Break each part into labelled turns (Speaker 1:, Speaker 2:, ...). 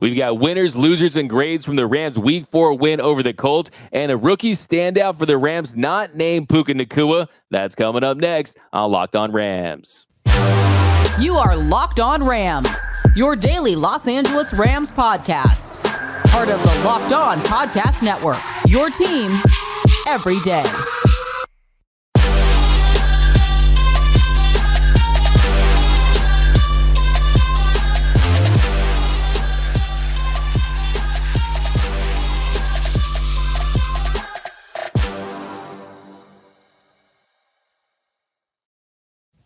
Speaker 1: We've got winners, losers, and grades from the Rams' Week 4 win over the Colts, and a rookie standout for the Rams not named Puka Nacua. That's coming up next on Locked On Rams.
Speaker 2: You are Locked On Rams, your daily Los Angeles Rams podcast. Part of the Locked On Podcast Network, your team every day.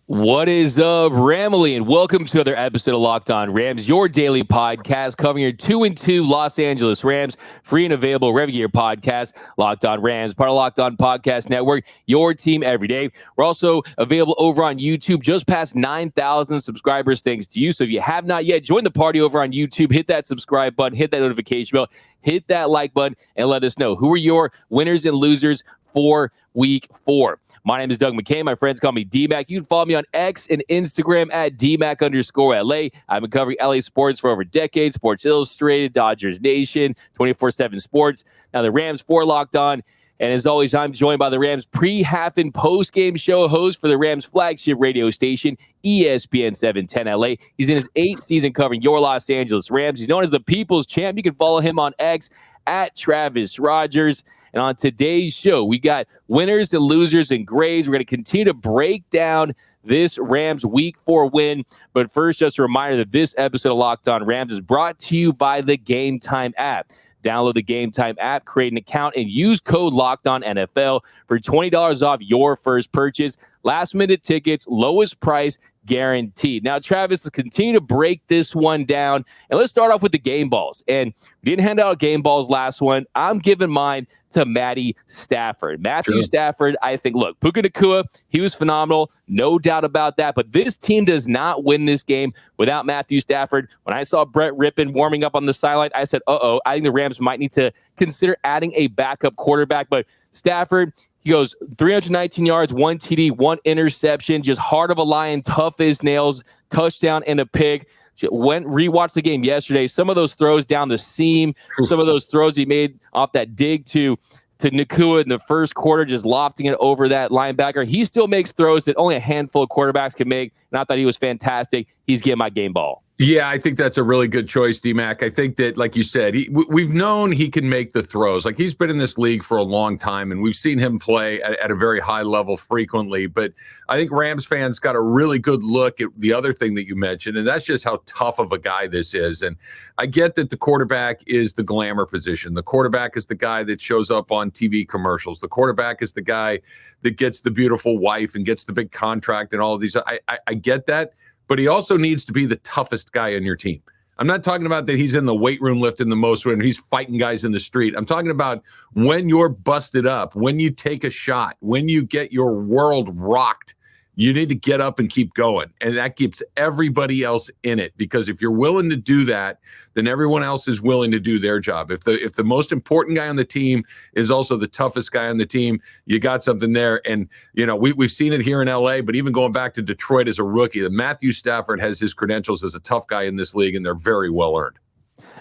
Speaker 1: What is up, Ramily, and welcome to another episode of Locked On Rams, your daily podcast covering your 2-2 Los Angeles Rams, free and available wherever you get your podcast. Locked On Rams, part of Locked On Podcast Network, your team every day. We're also available over on YouTube, just past 9,000 subscribers, thanks to you. So if you have not yet, join the party over on YouTube, hit that subscribe button, hit that notification bell, hit that like button, and let us know who are your winners and losers for Week 4. My name is Doug McCain. My friends call me D-Mac. You can follow me on X and Instagram at DMac_LA. I've been covering LA sports for over a decade. Sports Illustrated, Dodgers Nation, 24/7 Sports. Now the Rams for Locked On. And as always, I'm joined by the Rams pre-half and post-game show host for the Rams flagship radio station, ESPN 710 LA. He's in his 8th season covering your Los Angeles Rams. He's known as the People's Champ. You can follow him on X at Travis Rogers. And on today's show, we got winners and losers and grades. We're going to continue to break down this Rams Week 4 win. But first, just a reminder that this episode of Locked On Rams is brought to you by the Gametime app. Download the Gametime app, create an account, and use code LOCKEDONNFL for $20 off your first purchase. Last-minute tickets, lowest price, guaranteed. Now, Travis, let's continue to break this one down. And let's start off with the game balls. And we didn't hand out game balls last one. I'm giving mine to Matty Stafford. Matthew Stafford, I think, look, Puka Nacua, he was phenomenal. No doubt about that. But this team does not win this game without Matthew Stafford. When I saw Brett Rippon warming up on the sideline, I said, I think the Rams might need to consider adding a backup quarterback. But Stafford, he goes 319 yards, 1 TD, 1 interception, just heart of a lion, tough as nails, touchdown and a pick. Rewatched the game yesterday. Some of those throws down the seam, some of those throws he made off that dig to Nacua in the first quarter, just lofting it over that linebacker. He still makes throws that only a handful of quarterbacks can make. And I thought he was fantastic. He's getting my game ball.
Speaker 3: Yeah, I think that's a really good choice, D-Mac. I think that, like you said, we've known he can make the throws. Like, he's been in this league for a long time, and we've seen him play at a very high level frequently. But I think Rams fans got a really good look at the other thing that you mentioned, and that's just how tough of a guy this is. And I get that the quarterback is the glamour position. The quarterback is the guy that shows up on TV commercials. The quarterback is the guy that gets the beautiful wife and gets the big contract and all of these. I get that. But he also needs to be the toughest guy on your team. I'm not talking about that he's in the weight room lifting the most when he's fighting guys in the street. I'm talking about when you're busted up, when you take a shot, when you get your world rocked, you need to get up and keep going. And that keeps everybody else in it, because if you're willing to do that, then everyone else is willing to do their job. If the most important guy on the team is also the toughest guy on the team, you got something there. And, you know, we've seen it here in LA, but even going back to Detroit as a rookie, Matthew Stafford has his credentials as a tough guy in this league, and they're very well earned.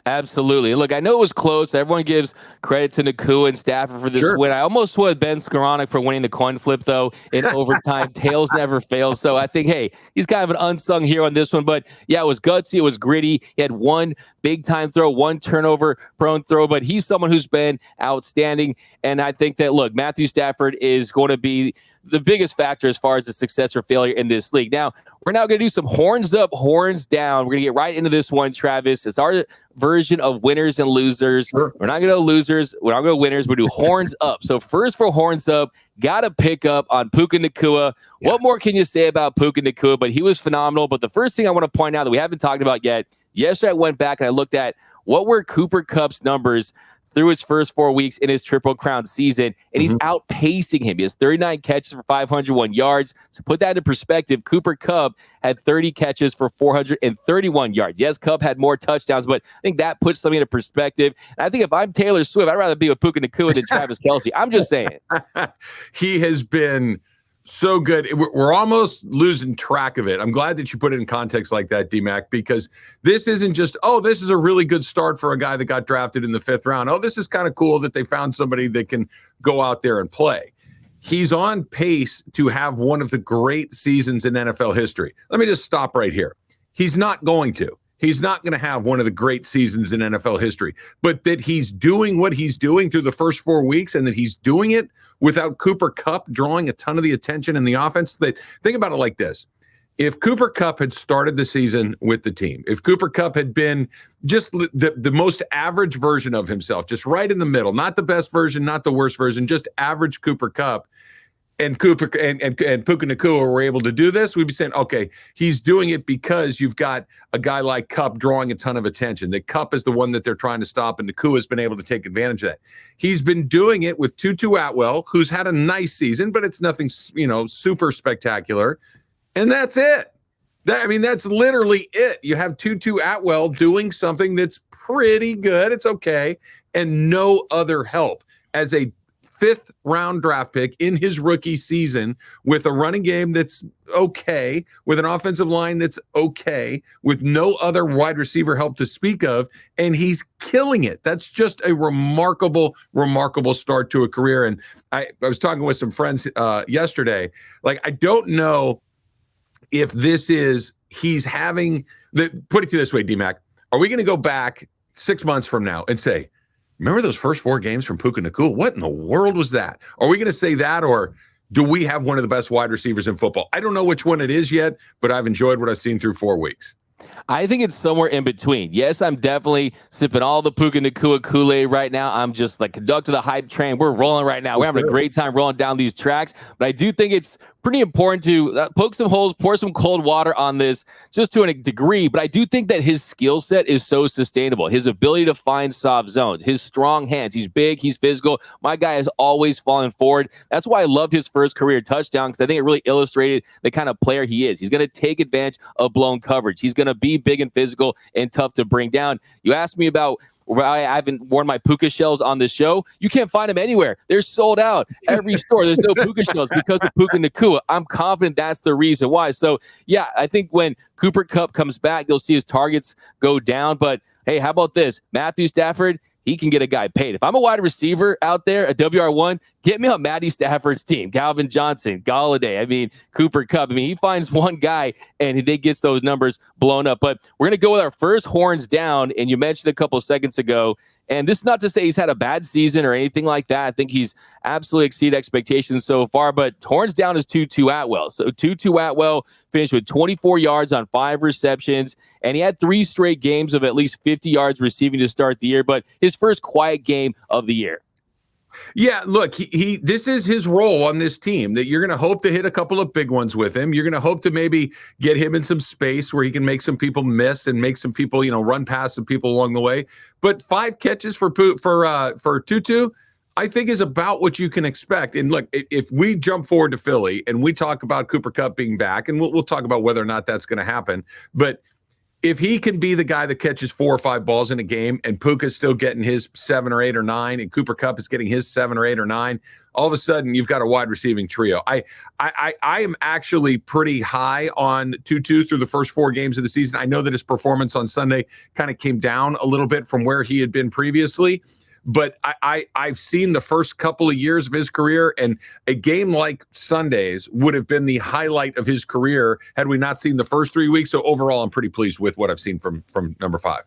Speaker 1: Absolutely. Look, I know it was close. Everyone gives credit to Nacua and Stafford for this win. I almost went Ben Skoranek for winning the coin flip, though, in overtime. Tails never fails. So I think, hey, he's kind of an unsung hero on this one. But, yeah, it was gutsy. It was gritty. He had one big-time throw, one turnover-prone throw. But he's someone who's been outstanding. And I think that, look, Matthew Stafford is going to be the biggest factor as far as the success or failure in this league. Now, we're now going to do some horns up, horns down. We're going to get right into this one, Travis. It's our version of winners and losers. Sure. We're not going to go losers. We're not going to go winners. We'll do horns up. So first for horns up, got to pick up on Puka Nacua. Yeah. What more can you say about Puka Nacua? But he was phenomenal. But the first thing I want to point out that we haven't talked about yet, yesterday I went back and I looked at what were Cooper Kupp's numbers through his first 4 weeks in his Triple Crown season, and he's outpacing him. He has 39 catches for 501 yards. To put that in perspective, Cooper Kupp had 30 catches for 431 yards. Yes, Kupp had more touchdowns, but I think that puts something into perspective. And I think if I'm Taylor Swift, I'd rather be with Puka Nacua than Travis Kelce. I'm just saying.
Speaker 3: He has been So good. We're almost losing track of it. I'm glad that you put it in context like that, D-Mac, because this isn't just, this is a really good start for a guy that got drafted in the 5th round. Oh, this is kind of cool that they found somebody that can go out there and play. He's on pace to have one of the great seasons in NFL history. Let me just stop right here. He's not going to. He's not going to have one of the great seasons in NFL history, but that he's doing what he's doing through the first 4 weeks and that he's doing it without Cooper Kupp drawing a ton of the attention in the offense. Think about it like this. If Cooper Kupp had started the season with the team, if Cooper Kupp had been just the most average version of himself, just right in the middle, not the best version, not the worst version, just average Cooper Kupp, and Puka Nacua were able to do this, we'd be saying, okay, he's doing it because you've got a guy like Kupp drawing a ton of attention. That Kupp is the one that they're trying to stop, and Nacua has been able to take advantage of that. He's been doing it with Tutu Atwell, who's had a nice season, but it's nothing, super spectacular. And that's it. That's literally it. You have Tutu Atwell doing something that's pretty good. It's okay. And no other help as a 5th round draft pick in his rookie season with a running game that's okay, with an offensive line that's okay, with no other wide receiver help to speak of, and he's killing it. That's just a remarkable, remarkable start to a career. And I was talking with some friends yesterday. I don't know if this is, he's having, put it to you this way, D-Mac, are we going to go back 6 months from now and say, remember those first 4 games from Puka Nacua? What in the world was that? Are we going to say that, or do we have one of the best wide receivers in football? I don't know which one it is yet, but I've enjoyed what I've seen through 4 weeks.
Speaker 1: I think it's somewhere in between. Yes, I'm definitely sipping all the Puka Nacua Kool-Aid right now. I'm just conducting the hype train. We're rolling right now. We're having a great time rolling down these tracks. But I do think it's pretty important to poke some holes, pour some cold water on this just to a degree. But I do think that his skill set is so sustainable. His ability to find soft zones, his strong hands. He's big. He's physical. My guy is always falling forward. That's why I loved his first career touchdown, because I think it really illustrated the kind of player he is. He's going to take advantage of blown coverage. He's going to be big and physical and tough to bring down. You asked me about where I haven't worn my Puka shells on the show. You can't find them anywhere. They're sold out. Every store, there's no Puka shells because of Puka Nacua. I'm confident that's the reason why. So, yeah, I think when Cooper Kupp comes back, you'll see his targets go down. But, hey, how about this? Matthew Stafford, he can get a guy paid. If I'm a wide receiver out there at WR1, get me on Matty Stafford's team. Calvin Johnson, Galladay, Cooper Kupp. He finds one guy and he gets those numbers blown up. But we're going to go with our first horns down. And you mentioned a couple seconds ago, and this is not to say he's had a bad season or anything like that. I think he's absolutely exceeded expectations so far. But horns down is Tutu Atwell. So Tutu Atwell finished with 24 yards on 5 receptions. And he had 3 straight games of at least 50 yards receiving to start the year. But his first quiet game of the year.
Speaker 3: Yeah, look, he this is his role on this team, that you're going to hope to hit a couple of big ones with him. You're going to hope to maybe get him in some space where he can make some people miss and make some people, run past some people along the way. But 5 catches for Tutu, I think, is about what you can expect. And look, if we jump forward to Philly and we talk about Cooper Kupp being back, and we'll talk about whether or not that's going to happen, but if he can be the guy that catches 4 or 5 balls in a game, and Puka's still getting his 7 or 8 or 9, and Cooper Kupp is getting his 7 or 8 or 9, all of a sudden you've got a wide receiving trio. I am actually pretty high on Tutu through the first 4 games of the season. I know that his performance on Sunday kind of came down a little bit from where he had been previously, but I've seen the first couple of years of his career, and a game like Sunday's would have been the highlight of his career had we not seen the first 3 weeks. So overall, I'm pretty pleased with what I've seen from number 5.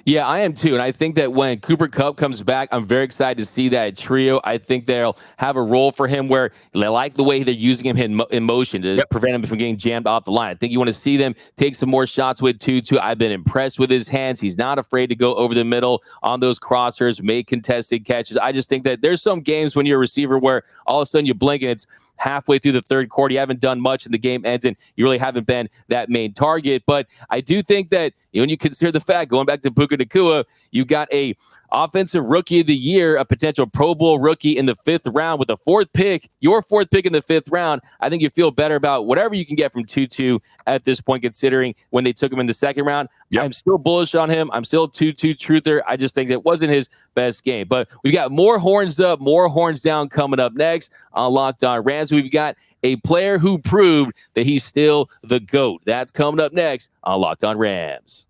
Speaker 1: Yeah, I am too. And I think that when Cooper Kupp comes back, I'm very excited to see that trio. I think they'll have a role for him where they like the way they're using him in motion to prevent him from getting jammed off the line. I think you want to see them take some more shots with Tutu. I've been impressed with his hands. He's not afraid to go over the middle on those crossers, make contested catches. I just think that there's some games when you're a receiver where all of a sudden you blink and it's halfway through the third quarter, you haven't done much and the game ends and you really haven't been that main target. But I do think that when you consider the fact, going back to Puka Nacua, you got a Offensive Rookie of the Year, a potential Pro Bowl rookie in the 5th round with a 4th pick, your 4th pick in the 5th round. I think you feel better about whatever you can get from Tutu at this point, considering when they took him in the 2nd round. Yep. I'm still bullish on him. I'm still Tutu truther. I just think that wasn't his best game. But we've got more horns up, more horns down coming up next on Locked On Rams. We've got a player who proved that he's still the GOAT. That's coming up next on Locked On Rams.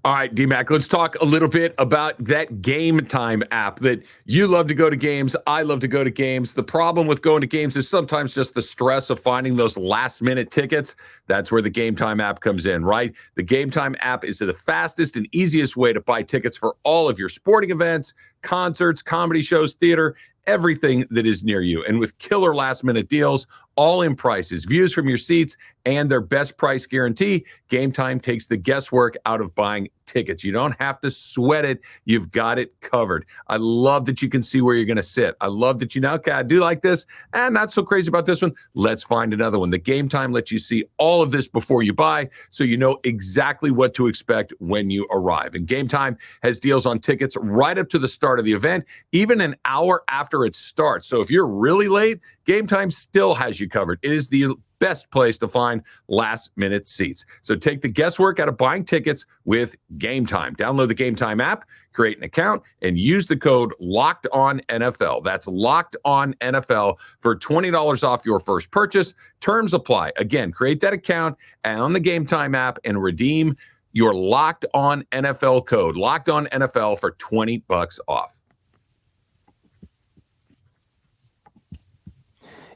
Speaker 3: All right, D-Mac, let's talk a little bit about that Gametime app that you love to go to games. I love to go to games. The problem with going to games is sometimes just the stress of finding those last-minute tickets. That's where the Gametime app comes in, right? The Gametime app is the fastest and easiest way to buy tickets for all of your sporting events, concerts, comedy shows, theater, everything that is near you. And with killer last-minute deals, all-in prices, views from your seats, and their best price guarantee, Gametime takes the guesswork out of buying tickets. You don't have to sweat it. You've got it covered. I love that you can see where you're going to sit. I love that you know, okay, I do like this, and not so crazy about this one. Let's find another one. The Gametime lets you see all of this before you buy, so you know exactly what to expect when you arrive. And Gametime has deals on tickets right up to the start of the event, even an hour after it starts. So if you're really late, Gametime still has you covered. It is the best place to find last-minute seats. So take the guesswork out of buying tickets with Gametime. Download the Gametime app, create an account, and use the code LOCKEDONNFL. That's LOCKEDONNFL for $20 off your first purchase. Terms apply. Again, create that account on the Gametime app and redeem your Locked On NFL code, Locked On NFL, for $20 off.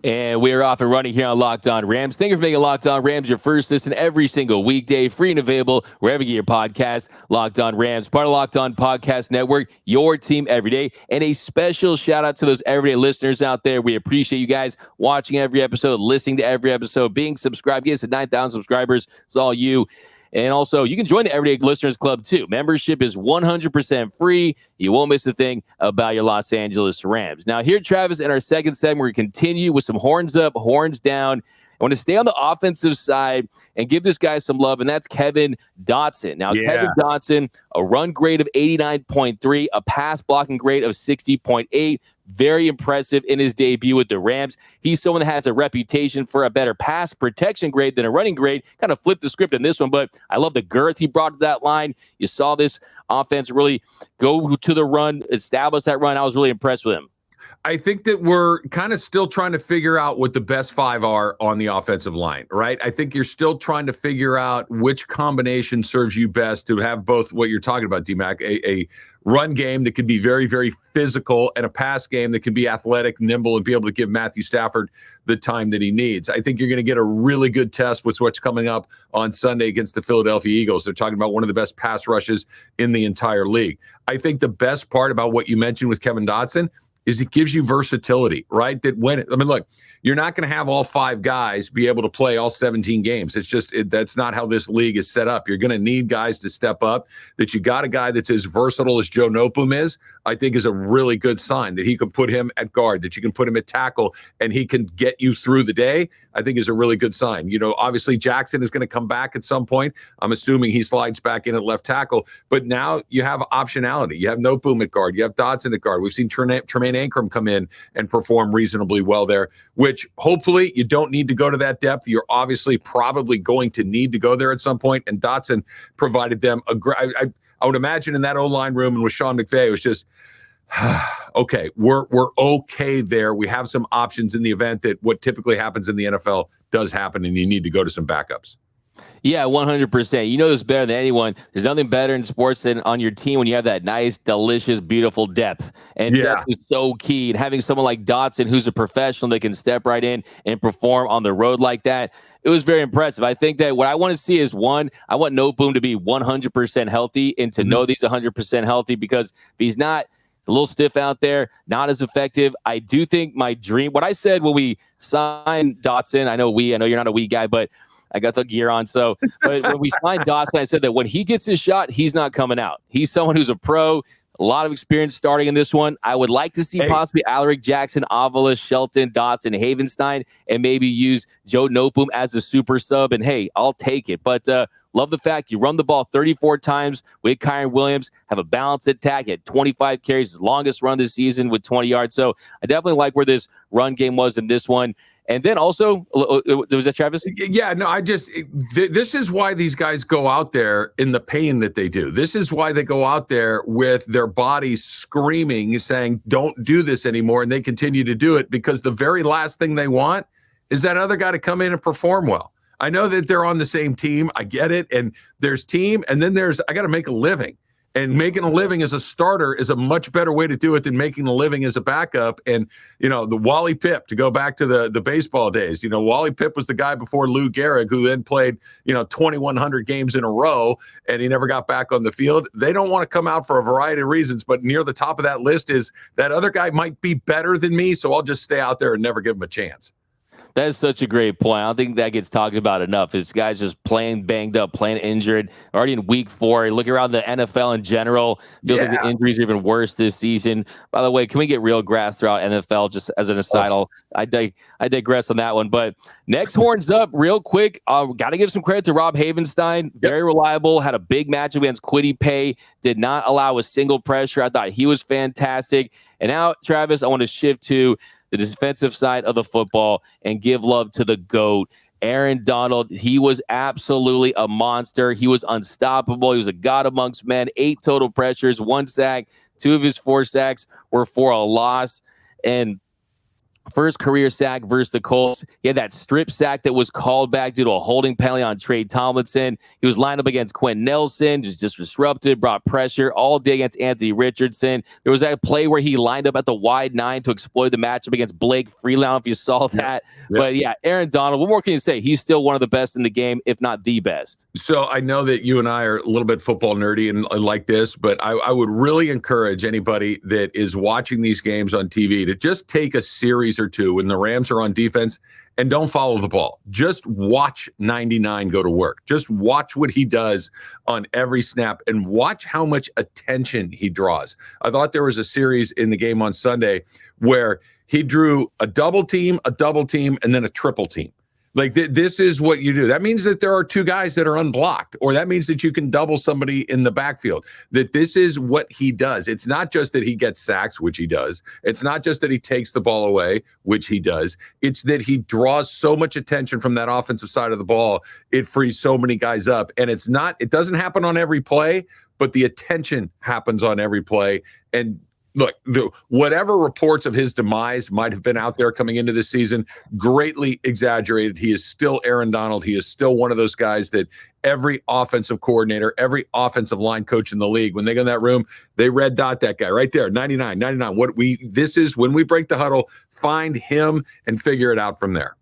Speaker 1: And we're off and running here on Locked On Rams. Thank you for making Locked On Rams your first listen every single weekday, free and available wherever you get your podcast. Locked On Rams, part of Locked On Podcast Network, your team every day. And a special shout out to those everyday listeners out there. We appreciate you guys watching every episode, listening to every episode, being subscribed. Get us to 9,000 subscribers. It's all you. And also, you can join the Everyday Listeners Club, too. Membership is 100% free. You won't miss a thing about your Los Angeles Rams. Now, here, Travis, in our second segment, we're going to continue with some horns up, horns down. I want to stay on the offensive side and give this guy some love, and that's Kevin Dotson. Now, Kevin Dotson, a run grade of 89.3, a pass blocking grade of 60.8. Very impressive in his debut with the Rams. He's someone that has a reputation for a better pass protection grade than a running grade. Kind of flipped the script in this one, but I love the girth he brought to that line. You saw this offense really go to the run, establish that run. I was really impressed with him.
Speaker 3: I think that we're kind of still trying to figure out what the best five are on the offensive line, right? I think you're still trying to figure out which combination serves you best to have both what you're talking about, D-Mac, a run game that can be very, very physical and a pass game that can be athletic, nimble, and be able to give Matthew Stafford the time that he needs. I think you're going to get a really good test with what's coming up on Sunday against the Philadelphia Eagles. They're talking about one of the best pass rushes in the entire league. I think the best part about what you mentioned with Kevin Dotson is it gives you versatility, right? That when, I mean, look, you're not going to have all five guys be able to play all 17 games. It's just, that's not how this league is set up. You're going to need guys to step up. That you got a guy that's as versatile as Joe Noteboom is, I think is a really good sign. That he can put him at guard, that you can put him at tackle, and he can get you through the day, I think is a really good sign. You know, obviously Jackson is going to come back at some point. I'm assuming he slides back in at left tackle, but now you have optionality. You have Noteboom at guard. You have Dotson at guard. We've seen Tremaine Ankrum come in and perform reasonably well there, which hopefully you don't need to go to that depth. You're obviously probably going to need to go there at some point, and Dotson provided them I would imagine in that O-line room and with Sean McVay, it was just, okay, we're okay there. We have some options in the event that what typically happens in the NFL does happen and you need to go to some backups.
Speaker 1: Yeah, 100%. You know this better than anyone. There's nothing better in sports than on your team when you have that nice, delicious, beautiful depth. And depth is so key. And having someone like Dotson, who's a professional that can step right in and perform on the road like that, it was very impressive. I think that what I want to see is, one, I want Noteboom to be 100% healthy and to know that he's 100% healthy, because if he's not, it's a little stiff out there, not as effective. I do think my dream, what I said when we signed Dotson, I know you're not a we guy, but I got the gear on. So, but when we signed Dawson, I said that when he gets his shot, he's not coming out. He's someone who's a pro, a lot of experience starting in this one. I would like to see possibly Alaric Jackson, Avila, Shelton, Dotson, Havenstein, and maybe use Joe Noteboom as a super sub. And hey, I'll take it. But love the fact you run the ball 34 times with Kyron Williams, have a balanced attack at 25 carries, his longest run this season with 20 yards. So I definitely like where this run game was in this one. And then also, was that Travis?
Speaker 3: Yeah, no, this is why these guys go out there in the pain that they do. This is why they go out there with their bodies screaming, saying, don't do this anymore. And they continue to do it because the very last thing they want is that other guy to come in and perform well. I know that they're on the same team. I get it. And there's team, and then I got to make a living. And making a living as a starter is a much better way to do it than making a living as a backup. And, the Wally Pipp, to go back to the baseball days, Wally Pipp was the guy before Lou Gehrig, who then played, 2,100 games in a row, and he never got back on the field. They don't want to come out for a variety of reasons, but near the top of that list is that other guy might be better than me, so I'll just stay out there and never give him a chance.
Speaker 1: That is such a great point. I don't think that gets talked about enough. This guy's just playing banged up, playing injured, already in week 4. Look around the NFL in general. Feels like the injuries are even worse this season. By the way, can we get real grass throughout NFL just as an aside? I digress on that one. But next horns up real quick. Got to give some credit to Rob Havenstein. Very reliable. Had a big match against Kwity Paye. Did not allow a single pressure. I thought he was fantastic. And now, Travis, I want to shift to the defensive side of the football and give love to the GOAT, Aaron Donald. He was absolutely a monster. He was unstoppable. He was a god amongst men. 8 total pressures, 1 sack. 2 of his 4 sacks were for a loss. And first career sack versus the Colts. He had that strip sack that was called back due to a holding penalty on Trey Tomlinson. He was lined up against Quentin Nelson, just disrupted, brought pressure all day against Anthony Richardson. There was that play where he lined up at the wide 9 to exploit the matchup against Blake Freeland. I don't know if you saw that. But Aaron Donald, what more can you say? He's still one of the best in the game, if not the best.
Speaker 3: So I know that you and I are a little bit football nerdy and like this, but I would really encourage anybody that is watching these games on TV to just take a series or 2 when the Rams are on defense and don't follow the ball. Just watch 99 go to work. Just watch what he does on every snap and watch how much attention he draws. I thought there was a series in the game on Sunday where he drew a double team, and then a triple team. Like this is what you do. That means that there are 2 guys that are unblocked, or that means that you can double somebody in the backfield. That this is what he does. It's not just that he gets sacks, which he does. It's not just that he takes the ball away, which he does. It's that he draws so much attention from that offensive side of the ball. It frees so many guys up. And it doesn't happen on every play, but the attention happens on every play. And look, whatever reports of his demise might have been out there coming into this season, greatly exaggerated. He is still Aaron Donald. He is still one of those guys that every offensive coordinator, every offensive line coach in the league, when they go in that room, they red dot that guy right there, 99. This is when we break the huddle, find him and figure it out from there.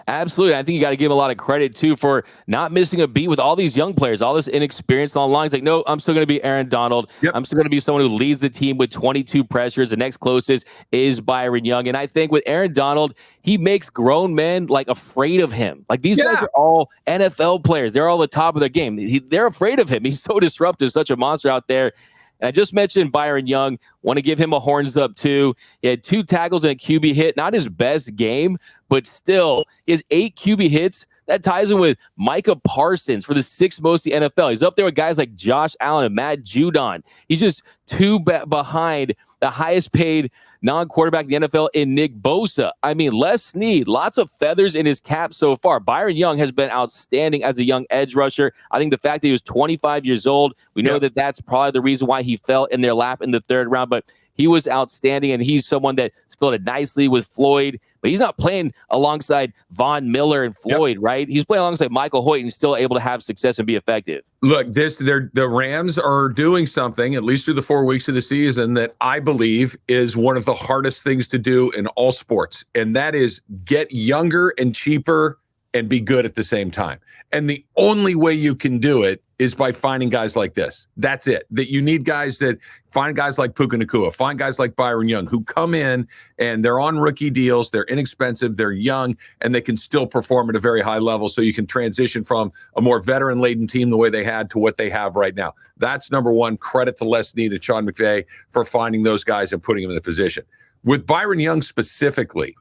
Speaker 1: Absolutely. I think you got to give him a lot of credit, too, for not missing a beat with all these young players, all this inexperience on the line. He's like, no, I'm still going to be Aaron Donald. I'm still going to be someone who leads the team with 22 pressures. The next closest is Byron Young. And I think with Aaron Donald, he makes grown men afraid of him. Like these guys are all NFL players. They're all the top of their game. They're afraid of him. He's so disruptive, such a monster out there. And I just mentioned Byron Young. Want to give him a horns up, too. He had 2 tackles and a QB hit. Not his best game, but still, he has 8 QB hits. That ties him with Micah Parsons for the 6th most in the NFL. He's up there with guys like Josh Allen and Matt Judon. He's just 2 behind the highest paid non-quarterback in the NFL in Nick Bosa. I mean, Les Snead, lots of feathers in his cap so far. Byron Young has been outstanding as a young edge rusher. I think the fact that he was 25 years old, we know that that's probably the reason why he fell in their lap in the 3rd round, but he was outstanding, and he's someone that fitted nicely with Floyd, but he's not playing alongside Von Miller and Floyd, right? He's playing alongside Michael Hoyt and still able to have success and be effective.
Speaker 3: Look, the Rams are doing something, at least through the 4 weeks of the season, that I believe is one of the hardest things to do in all sports, and that is get younger and cheaper and be good at the same time. And the only way you can do it is by finding guys like this. That's it. That you need guys that find guys like Puka Nacua, find guys like Byron Young who come in and they're on rookie deals, they're inexpensive, they're young, and they can still perform at a very high level so you can transition from a more veteran-laden team the way they had to what they have right now. That's number one. Credit to Les Snead and Sean McVay for finding those guys and putting them in the position. With Byron Young specifically,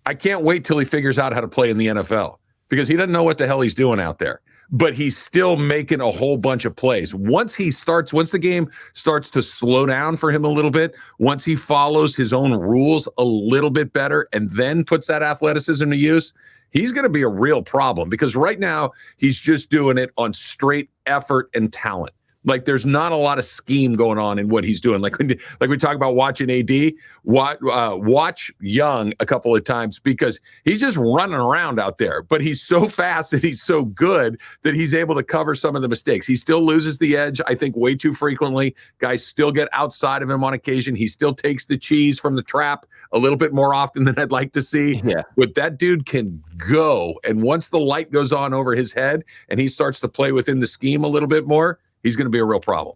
Speaker 3: I can't wait till he figures out how to play in the NFL because he doesn't know what the hell he's doing out there. but he's still making a whole bunch of plays. Once the game starts to slow down for him a little bit, once he follows his own rules a little bit better and then puts that athleticism to use, he's going to be a real problem, because right now he's just doing it on straight effort and talent. Like, there's not a lot of scheme going on in what he's doing. Like we talk about watching AD, watch Young a couple of times, because he's just running around out there. But he's so fast and he's so good that he's able to cover some of the mistakes. He still loses the edge, I think, way too frequently. Guys still get outside of him on occasion. He still takes the cheese from the trap a little bit more often than I'd like to see.
Speaker 1: Yeah.
Speaker 3: But that dude can go. And once the light goes on over his head and he starts to play within the scheme a little bit more, he's going to be a real problem.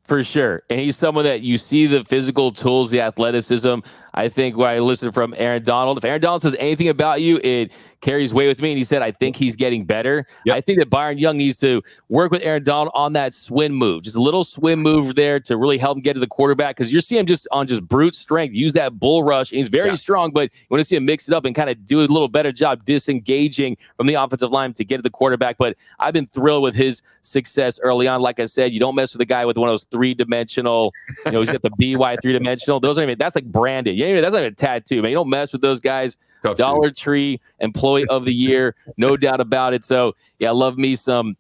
Speaker 1: For sure. And he's someone that you see the physical tools, the athleticism. I think when I listen from Aaron Donald, if Aaron Donald says anything about you, it carries weight with me. And he said, I think he's getting better. Yep. I think that Byron Young needs to work with Aaron Donald on that swim move, just a little swim move there to really help him get to the quarterback. Because you're seeing him just on just brute strength, use that bull rush. And he's very strong, but you want to see him mix it up and kind of do a little better job disengaging from the offensive line to get to the quarterback. But I've been thrilled with his success early on. Like I said, you don't mess with a guy with one of those three-dimensional, he's got the BY three-dimensional. Those aren't even, that's like branded. That's like a tattoo, man. You don't mess with those guys.
Speaker 3: Tough
Speaker 1: Dollar
Speaker 3: dude.
Speaker 1: Tree Employee of the Year, no doubt about it. So, yeah, I love me some.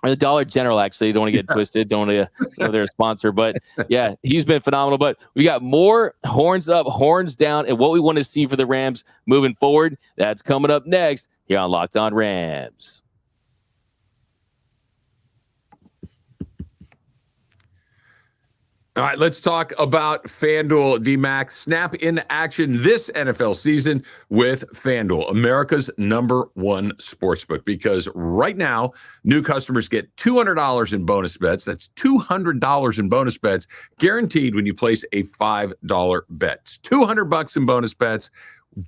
Speaker 1: Or the Dollar General, actually. Don't want to get twisted. Don't want to know they're a sponsor. But, yeah, he's been phenomenal. But we got more horns up, horns down, and what we want to see for the Rams moving forward. That's coming up next here on Locked On Rams.
Speaker 3: All right, let's talk about FanDuel, DMAC. Snap into action this NFL season with FanDuel, America's #1 sportsbook, because right now, new customers get $200 in bonus bets. That's $200 in bonus bets guaranteed when you place a $5 bet. It's $200 in bonus bets,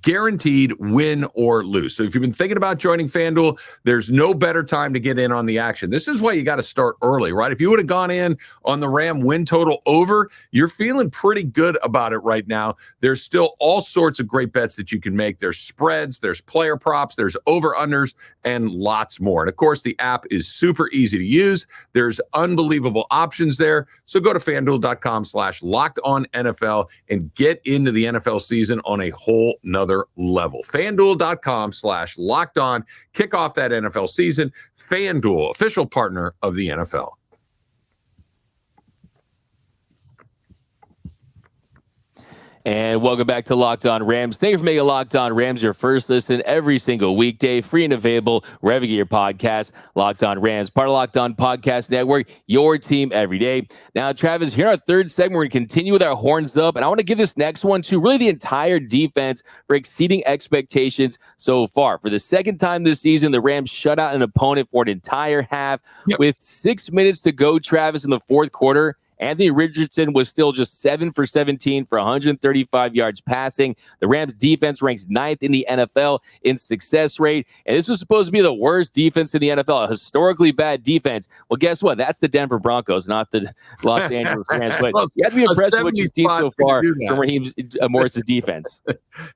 Speaker 3: guaranteed, win or lose. So if you've been thinking about joining FanDuel, there's no better time to get in on the action. This is why you got to start early, right? If you would have gone in on the Ram win total over, you're feeling pretty good about it right now. There's still all sorts of great bets that you can make. There's spreads, there's player props, there's over-unders, and lots more. And of course, the app is super easy to use. There's unbelievable options there. So go to FanDuel.com/LockedOnNFL and get into the NFL season on a whole another level. FanDuel.com/LockedOn. Kick off that NFL season. FanDuel, official partner of the NFL.
Speaker 1: And welcome back to Locked On Rams. Thank you for making Locked On Rams your first listen every single weekday, free and available wherever you get your podcast. Locked On Rams, part of Locked On Podcast Network, your team every day. Now, Travis, here in our third segment, we're going to continue with our horns up, and I want to give this next one to really the entire defense for exceeding expectations so far. For the second time this season, the Rams shut out an opponent for an entire half. With 6 minutes to go, Travis, in the fourth quarter. Anthony Richardson was still just 7 for 17 for 135 yards passing. The Rams defense ranks 9th in the NFL in success rate. And this was supposed to be the worst defense in the NFL, a historically bad defense. Well, guess what? That's the Denver Broncos, not the Los Angeles Rams. But you have to be impressed with what you've seen so far from Raheem Morris's defense.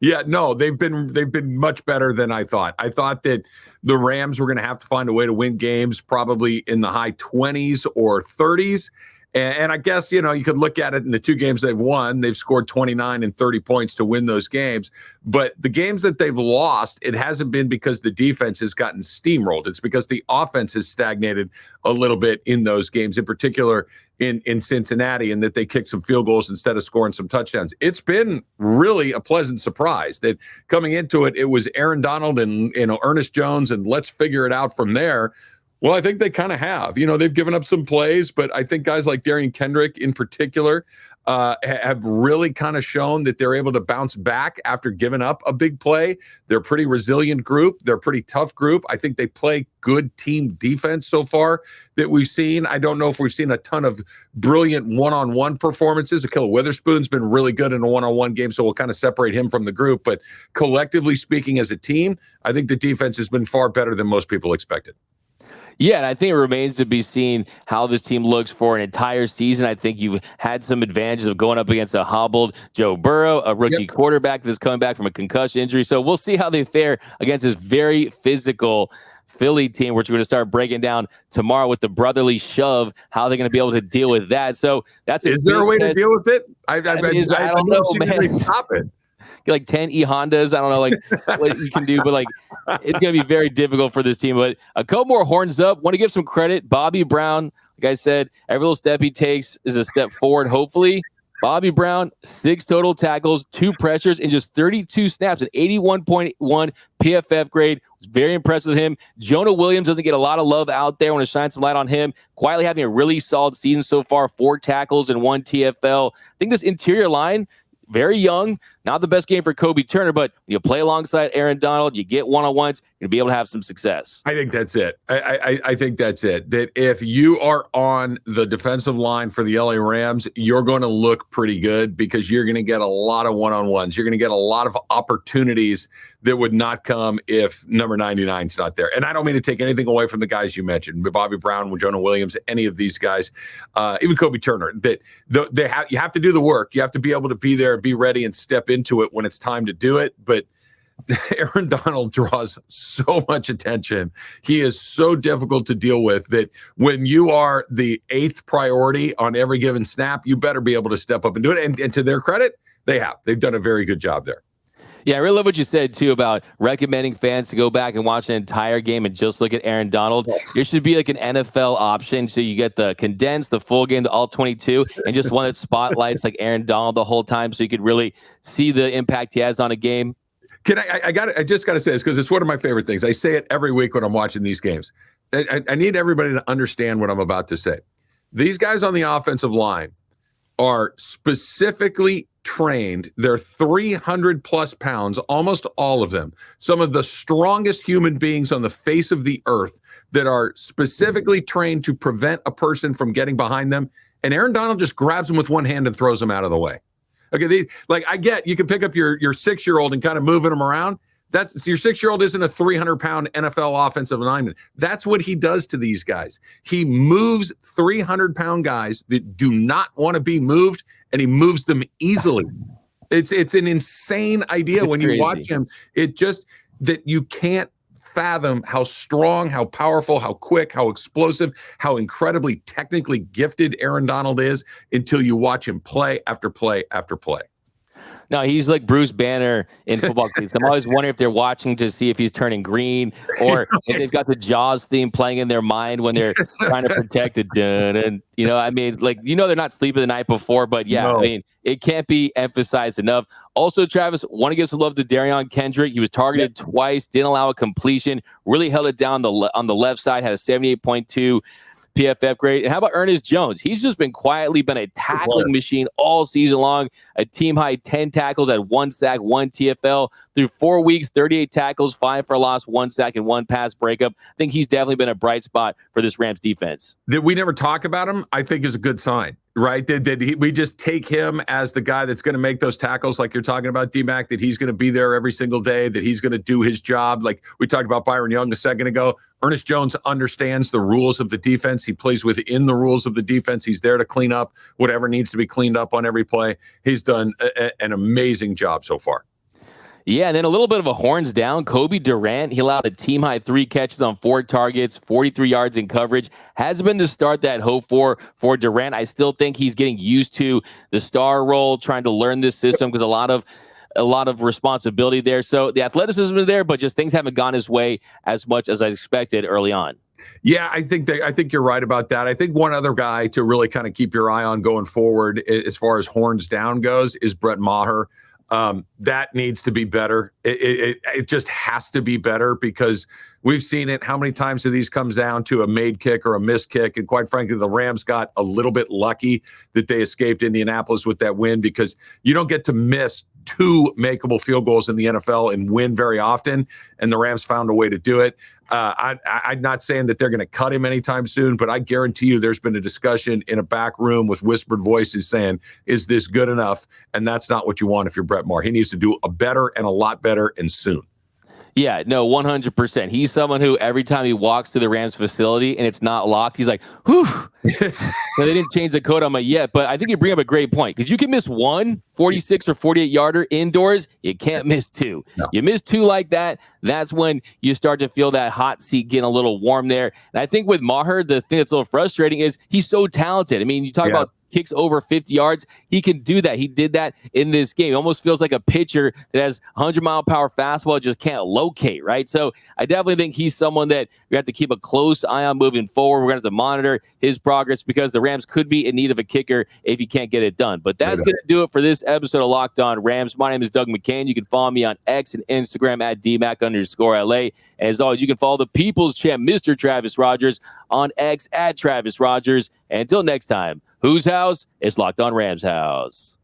Speaker 3: Yeah, no, they've been much better than I thought. I thought that the Rams were going to have to find a way to win games probably in the high 20s or 30s. And I guess, you could look at it in the two games they've won. They've scored 29 and 30 points to win those games. But the games that they've lost, it hasn't been because the defense has gotten steamrolled. It's because the offense has stagnated a little bit in those games, in particular in Cincinnati, and that they kicked some field goals instead of scoring some touchdowns. It's been really a pleasant surprise that coming into it, it was Aaron Donald and Ernest Jones, and let's figure it out from there. Well, I think they kind of have. They've given up some plays, but I think guys like Darian Kendrick in particular have really kind of shown that they're able to bounce back after giving up a big play. They're a pretty resilient group. They're a pretty tough group. I think they play good team defense so far that we've seen. I don't know if we've seen a ton of brilliant one-on-one performances. Akilla Witherspoon's been really good in a one-on-one game, so we'll kind of separate him from the group. But collectively speaking as a team, I think the defense has been far better than most people expected.
Speaker 1: Yeah, and I think it remains to be seen how this team looks for an entire season. I think you've had some advantages of going up against a hobbled Joe Burrow, a rookie quarterback that's coming back from a concussion injury. So we'll see how they fare against this very physical Philly team, which we're going to start breaking down tomorrow with the brotherly shove, how they're going to be able to deal with that. So that's
Speaker 3: Is there a way to deal with it? I
Speaker 1: don't know, man.
Speaker 3: Stop it.
Speaker 1: Get like 10 E-Hondas. I don't know, like what you can do, but like it's going to be very difficult for this team. But a couple more horns up. Want to give some credit. Bobby Brown, like I said, every little step he takes is a step forward, hopefully. Bobby Brown, 6 total tackles, 2 pressures in just 32 snaps, an 81.1 PFF grade. Was very impressed with him. Jonah Williams doesn't get a lot of love out there. I want to shine some light on him. Quietly having a really solid season so far, 4 tackles and 1 TFL. I think this interior line, very young, not the best game for Kobe Turner, but you play alongside Aaron Donald, you get one-on-ones, you're going to be able to have some success.
Speaker 3: I think that's it. I think that's it. That if you are on the defensive line for the LA Rams, you're going to look pretty good because you're going to get a lot of one-on-ones. You're going to get a lot of opportunities that would not come if number 99 is not there. And I don't mean to take anything away from the guys you mentioned, Bobby Brown, Jonah Williams, any of these guys, even Kobe Turner, that you have to do the work. You have to be able to be there, be ready, and step into it when it's time to do it. But Aaron Donald draws so much attention. He is so difficult to deal with that when you are the 8th priority on every given snap, you better be able to step up and do it. And to their credit, they have. They've done a very good job there.
Speaker 1: Yeah, I really love what you said, too, about recommending fans to go back and watch an entire game and just look at Aaron Donald. There should be like an NFL option, so you get the condensed, the full game, the all 22, and just one that spotlights like Aaron Donald the whole time so you could really see the impact he has on a game.
Speaker 3: I just got to say this because it's one of my favorite things. I say it every week when I'm watching these games. I need everybody to understand what I'm about to say. These guys on the offensive line are specifically trained. They're 300 plus pounds, almost all of them. Some of the strongest human beings on the face of the earth that are specifically trained to prevent a person from getting behind them. And Aaron Donald just grabs them with one hand and throws them out of the way. Okay, I get you can pick up your 6-year-old and kind of moving them around. That's your 6-year-old isn't a 300-pound NFL offensive lineman. That's what he does to these guys. He moves 300-pound guys that do not want to be moved, and he moves them easily. It's an insane idea when you watch him. It just that you can't fathom how strong, how powerful, how quick, how explosive, how incredibly technically gifted Aaron Donald is until you watch him play after play after play.
Speaker 1: No, he's like Bruce Banner in football games. I'm always wondering if they're watching to see if he's turning green or if they've got the Jaws theme playing in their mind when they're trying to protect it. And, I mean, they're not sleeping the night before, but yeah, no. I mean, it can't be emphasized enough. Also, Travis, want to give some love to Darion Kendrick. He was targeted twice, didn't allow a completion, really held it down on the left side, had a 78.2 PFF grade. And how about Ernest Jones? He's just been a tackling machine all season long. A team high 10 tackles at 1 sack, 1 TFL through 4 weeks, 38 tackles, 5 for loss, 1 sack, and 1 pass breakup. I think he's definitely been a bright spot for this Rams defense.
Speaker 3: That we never talk about him, I think is a good sign, right? We just take him as the guy that's going to make those tackles like you're talking about, D-Mac, that he's going to be there every single day, that he's going to do his job. Like we talked about Byron Young a second ago. Ernest Jones understands the rules of the defense. He plays within the rules of the defense. He's there to clean up whatever needs to be cleaned up on every play. He's done an amazing job so far.
Speaker 1: Yeah, and then a little bit of a horns down. Kobe Durant, he allowed a team-high 3 catches on 4 targets, 43 yards in coverage. Hasn't been the start that hope for Durant. I still think he's getting used to the star role, trying to learn this system because a lot of responsibility there. So the athleticism is there, but just things haven't gone his way as much as I expected early on.
Speaker 3: Yeah, I think you're right about that. I think one other guy to really kind of keep your eye on going forward as far as horns down goes is Brett Maher. That needs to be better. It just has to be better because we've seen it. How many times do these comes down to a made kick or a missed kick? And quite frankly, the Rams got a little bit lucky that they escaped Indianapolis with that win because you don't get to miss 2 makeable field goals in the NFL and win very often. And the Rams found a way to do it. I'm not saying that they're going to cut him anytime soon, but I guarantee you there's been a discussion in a back room with whispered voices saying, is this good enough? And that's not what you want if you're Brett Maher. He needs to do a better and a lot better and soon.
Speaker 1: Yeah, no, 100%. He's someone who every time he walks to the Rams facility and it's not locked, he's like, whew. Now, they didn't change the code on it yet, but I think you bring up a great point because you can miss 46 or 48 yarder indoors. You can't miss 2.
Speaker 3: No.
Speaker 1: You miss 2 like that, that's when you start to feel that hot seat getting a little warm there. And I think with Maher, the thing that's a little frustrating is he's so talented. I mean, you talk about kicks over 50 yards. He can do that. He did that in this game. It almost feels like a pitcher that has 100-mile-per-hour fastball, just can't locate, right? So I definitely think he's someone that we have to keep a close eye on moving forward. We're going to have to monitor his progress because the Rams could be in need of a kicker if he can't get it done. But that's going to do it for this episode of Locked On Rams. My name is Doug McCain. You can follow me on X and Instagram at DMAC_LA. As always, you can follow the People's Champ, Mr. Travis Rogers, on X at Travis Rogers. And until next time, whose house is Locked On Rams house?